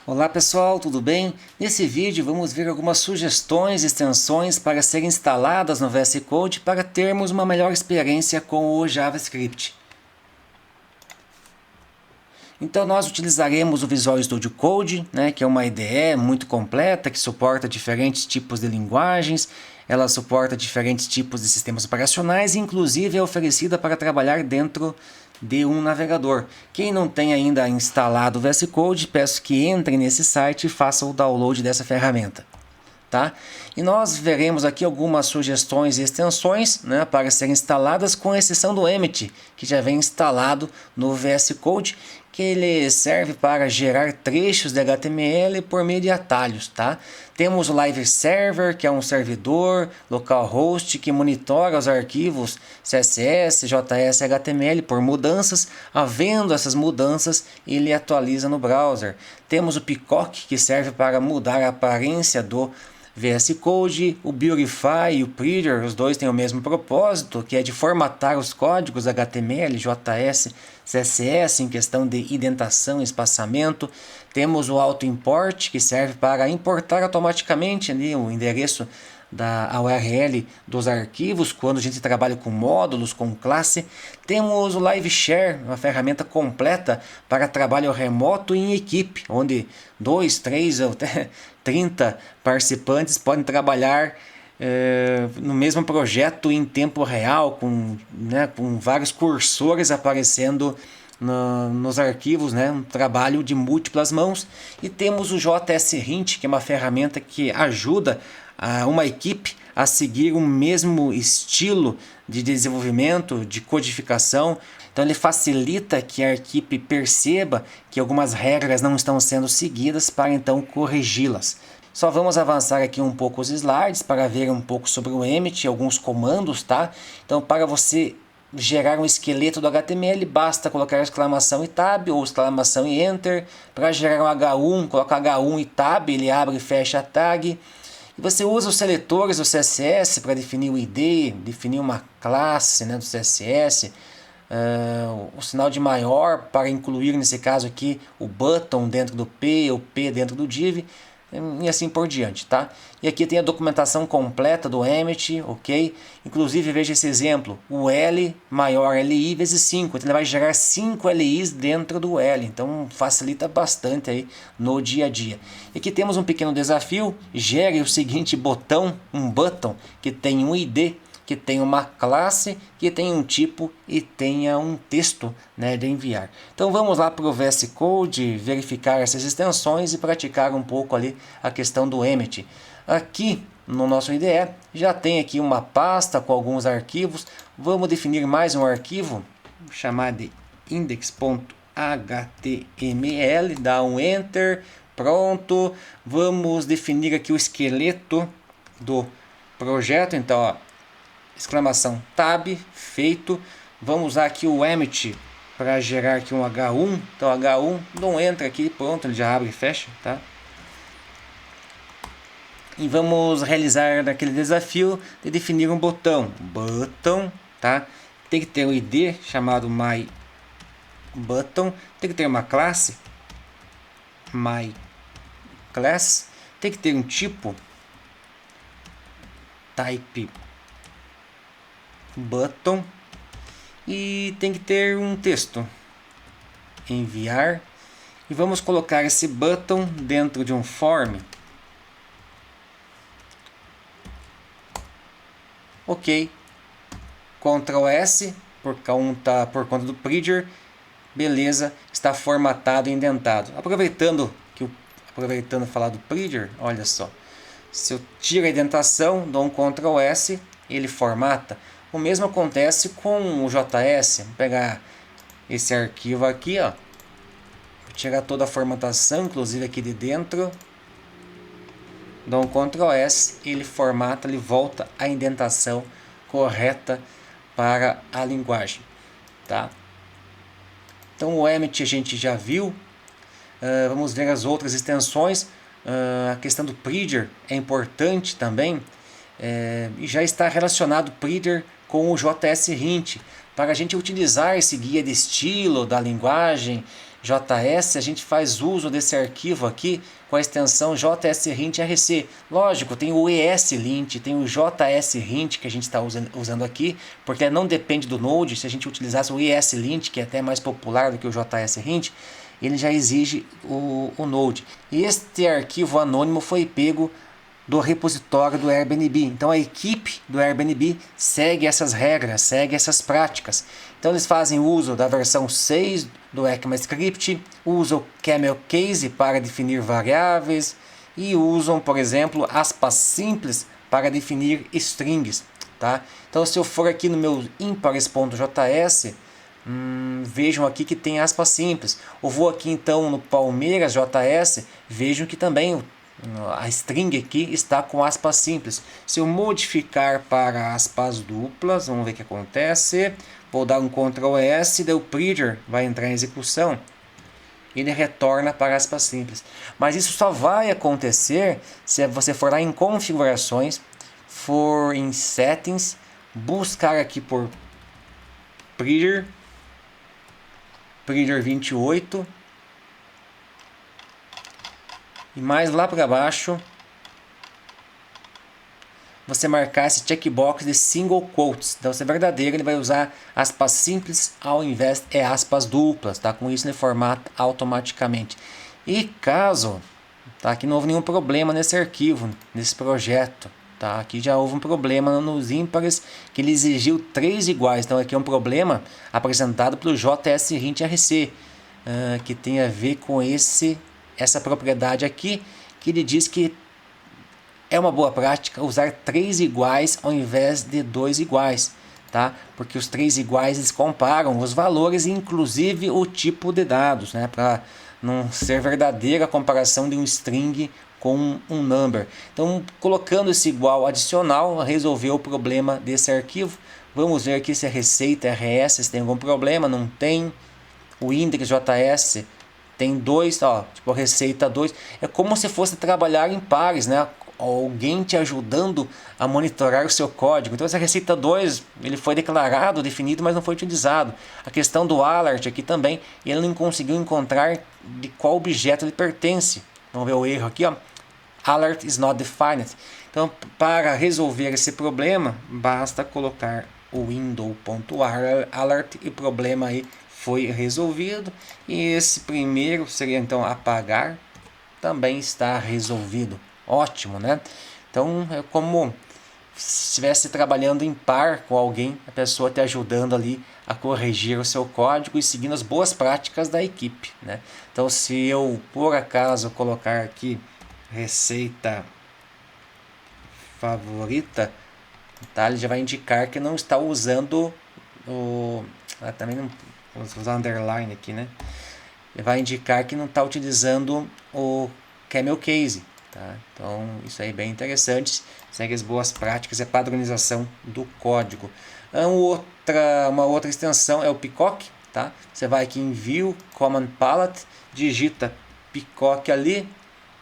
Olá pessoal, tudo bem? Nesse vídeo vamos ver algumas sugestões e extensões para serem instaladas no VS Code para termos uma melhor experiência com o JavaScript. Então nós utilizaremos o Visual Studio Code, que é uma IDE muito completa, que suporta diferentes tipos de linguagens, ela suporta diferentes tipos de sistemas operacionais e inclusive é oferecida para trabalhar dentro de um navegador. Quem não tem ainda instalado o VS Code, peço que entre nesse site e faça o download dessa ferramenta. Tá? E nós veremos aqui algumas sugestões e extensões para serem instaladas, com exceção do Emmet, que já vem instalado no VS Code, que ele serve para gerar trechos de HTML por meio de atalhos. Tá? Temos o Live Server, que é um servidor localhost que monitora os arquivos CSS, JS, HTML por mudanças. Havendo essas mudanças, ele atualiza no browser. Temos o Peacock, que serve para mudar a aparência do VS Code, o Beautify e o Prettier, os dois têm o mesmo propósito, que é de formatar os códigos HTML, JS, CSS em questão de indentação e espaçamento. Temos o Auto Import, que serve para importar automaticamente ali o endereço da URL dos arquivos quando a gente trabalha com módulos, com classe. Temos o Live Share, uma ferramenta completa para trabalho remoto e em equipe, onde 2, 3 ou até 30 participantes podem trabalhar no mesmo projeto em tempo real, com vários cursores aparecendo nos arquivos, um trabalho de múltiplas mãos. E temos o JS Hint, que é uma ferramenta que ajuda uma equipe a seguir o mesmo estilo de desenvolvimento, de codificação. Então ele facilita que a equipe perceba que algumas regras não estão sendo seguidas para então corrigi-las. Só vamos avançar aqui um pouco os slides para ver um pouco sobre o Emmet e alguns comandos, tá? Então para você gerar um esqueleto do HTML, basta colocar exclamação e tab ou exclamação e enter. Para gerar um H1, coloca H1 e tab, ele abre e fecha a tag. E você usa os seletores do CSS para definir o ID, definir uma classe do CSS, o sinal de maior para incluir, nesse caso aqui, o button dentro do P, o P dentro do div, e assim por diante, tá? E aqui tem a documentação completa do Emmet, ok? Inclusive, veja esse exemplo, o L maior LI vezes 5, então ele vai gerar 5 LIs dentro do L, então facilita bastante aí no dia a dia. E aqui temos um pequeno desafio, gere o seguinte botão, um button que tem um ID, que tenha uma classe, que tenha um tipo e tenha um texto de enviar. Então vamos lá para o VS Code, verificar essas extensões e praticar um pouco ali a questão do Emmet. Aqui no nosso IDE já tem aqui uma pasta com alguns arquivos. Vamos definir mais um arquivo, chamar de index.html, dá um enter, pronto. Vamos definir aqui o esqueleto do projeto, então ó, exclamação tab, feito. Vamos usar aqui o Emmet para gerar aqui um H1. Então H1, não entra aqui, pronto, ele já abre e fecha, tá? E vamos realizar aquele desafio de definir um botão, tá? Tem que ter um ID chamado myButton, tem que ter uma classe, myClass, tem que ter um tipo, type button, e tem que ter um texto, enviar, e vamos colocar esse button dentro de um form. Ok, Ctrl S por conta do Prettier, beleza, está formatado e indentado. Aproveitando falar do Prettier, olha só, se eu tiro a indentação, dou um Ctrl S, ele formata. O mesmo acontece com o JS. Vou pegar esse arquivo aqui, ó, vou tirar toda a formatação, inclusive aqui de dentro, dou um Ctrl S, ele formata, ele volta a indentação correta para a linguagem, tá? Então o Emmet a gente já viu. Vamos ver as outras extensões. A questão do Prettier é importante também, e já está relacionado o Prettier com o JS Hint, para a gente utilizar esse guia de estilo da linguagem, JS, a gente faz uso desse arquivo aqui com a extensão JSLint-RC. Lógico, tem o ESLint, tem o JSLint que a gente está usando aqui, porque não depende do Node. Se a gente utilizasse o ESLint, que é até mais popular do que o JSLint, ele já exige o Node. E este arquivo anônimo foi pego do repositório do Airbnb. Então a equipe do Airbnb segue essas regras, segue essas práticas. Então eles fazem uso da versão 6 do ECMAScript, usam o Camel Case para definir variáveis e usam, por exemplo, aspas simples para definir strings. Tá? Então se eu for aqui no meu impares.js, vejam aqui que tem aspas simples. Eu vou aqui então no Palmeiras.js, vejam que também a string aqui está com aspas simples. Se eu modificar para aspas duplas, vamos ver o que acontece. Vou dar um Ctrl S, daí o printer vai entrar em execução. Ele retorna para aspas simples. Mas isso só vai acontecer se você for lá em configurações, for em settings, buscar aqui por printer 28. E mais lá para baixo, você marcar esse checkbox de single quotes. Então, se é verdadeiro, ele vai usar aspas simples ao invés de aspas duplas. Tá? Com isso, ele formata automaticamente. E caso, tá? Aqui não houve nenhum problema nesse arquivo, nesse projeto. Tá? Aqui já houve um problema nos ímpares, que ele exigiu 3 iguais. Então, aqui é um problema apresentado pelo JSLint-RC, que tem a ver com essa propriedade aqui, que ele diz que é uma boa prática usar 3 iguais ao invés de 2 iguais, tá? Porque os 3 iguais eles comparam os valores e inclusive o tipo de dados, né? Para não ser verdadeira a comparação de um string com um number. Então, colocando esse igual adicional, resolveu o problema desse arquivo. Vamos ver aqui se a receita RS se tem algum problema. Não tem. O index.js tem 2, ó, tipo receita 2. É como se fosse trabalhar em pares, né? Alguém te ajudando a monitorar o seu código. Então essa receita 2, ele foi declarado, definido, mas não foi utilizado. A questão do alert aqui também, ele não conseguiu encontrar de qual objeto ele pertence. Vamos ver o erro aqui, ó. Alert is not defined. Então, para resolver esse problema, basta colocar o window.alert e o problema aí foi resolvido. E esse primeiro seria então apagar, também está resolvido. Ótimo, né? Então é como se estivesse trabalhando em par com alguém, a pessoa te ajudando ali a corrigir o seu código e seguindo as boas práticas da equipe, né? Então se eu por acaso colocar aqui receita favorita, tá? Ele já vai indicar que não está usando o... também não vou usar underline aqui, né? Ele vai indicar que não está utilizando o Camel Case. Tá? Então isso aí é bem interessante, segue as boas práticas e a padronização do código. Uma outra extensão é o Peacock. Tá? Você vai aqui em View, Command Palette, digita Peacock ali,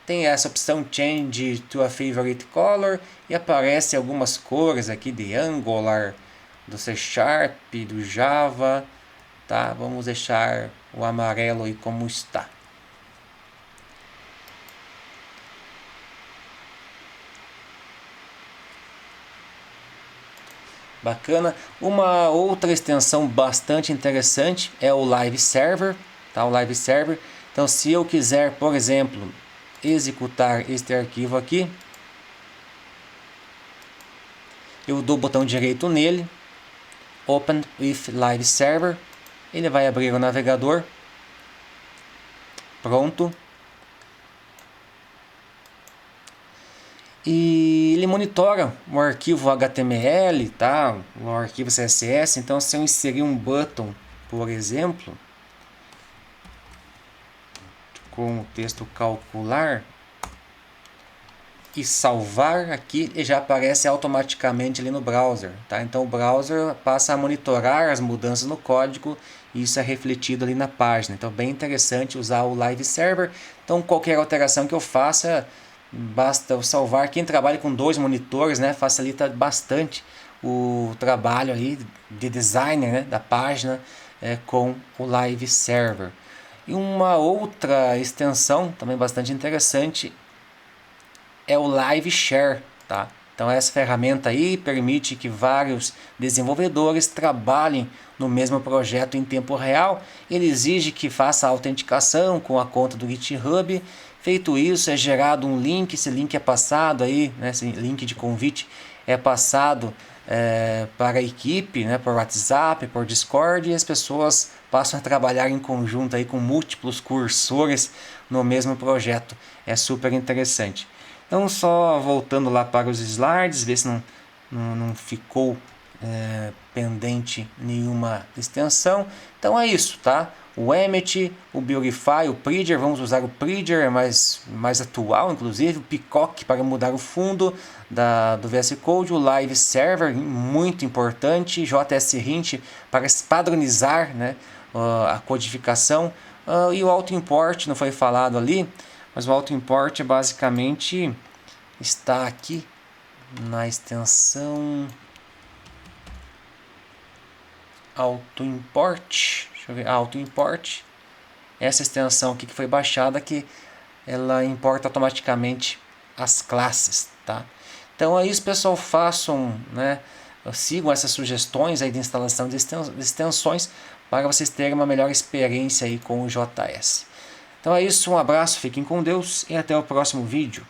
tem essa opção Change to a Favorite Color e aparece algumas cores aqui de Angular, do C Sharp, do Java. Tá? Vamos deixar o amarelo aí como está. Bacana. Uma outra extensão bastante interessante é o Live Server, tá? O Live Server. Então, se eu quiser, por exemplo, executar este arquivo aqui, eu dou o botão direito nele, Open with Live Server, ele vai abrir o navegador. Pronto. E ele monitora o arquivo HTML, tá? O arquivo CSS. Então, se eu inserir um button, por exemplo, com o texto calcular e salvar aqui, ele já aparece automaticamente ali no browser, tá? Então o browser passa a monitorar as mudanças no código e isso é refletido ali na página. Então bem interessante usar o Live Server. Então qualquer alteração que eu faça, basta eu salvar. Quem trabalha com 2 monitores, né, facilita bastante o trabalho ali de designer, né, da página com o Live Server. E uma outra extensão também bastante interessante é o Live Share, tá? Então essa ferramenta aí permite que vários desenvolvedores trabalhem no mesmo projeto em tempo real. Ele exige que faça a autenticação com a conta do GitHub. Feito isso, é gerado um link, esse link é passado aí, né, esse link de convite é passado para a equipe, né, por WhatsApp, por Discord, e as pessoas passam a trabalhar em conjunto aí com múltiplos cursores no mesmo projeto. É super interessante. Então, só voltando lá para os slides, ver se não ficou pendente nenhuma extensão. Então é isso, tá? O Emmet, o Beautify, o Pridger, vamos usar o Pridger, é mais atual, inclusive, o Peacock para mudar o fundo do VS Code, o Live Server, muito importante, JS Hint para padronizar, né, a codificação, e o Auto Import, não foi falado ali, mas o Auto Import basicamente está aqui na extensão Auto Import, deixa eu ver, Auto Import, essa extensão aqui que foi baixada, que ela importa automaticamente as classes, tá? Então é isso, pessoal, façam, né, sigam essas sugestões aí de instalação de extensões para vocês terem uma melhor experiência aí com o JS. Então é isso, um abraço, fiquem com Deus e até o próximo vídeo.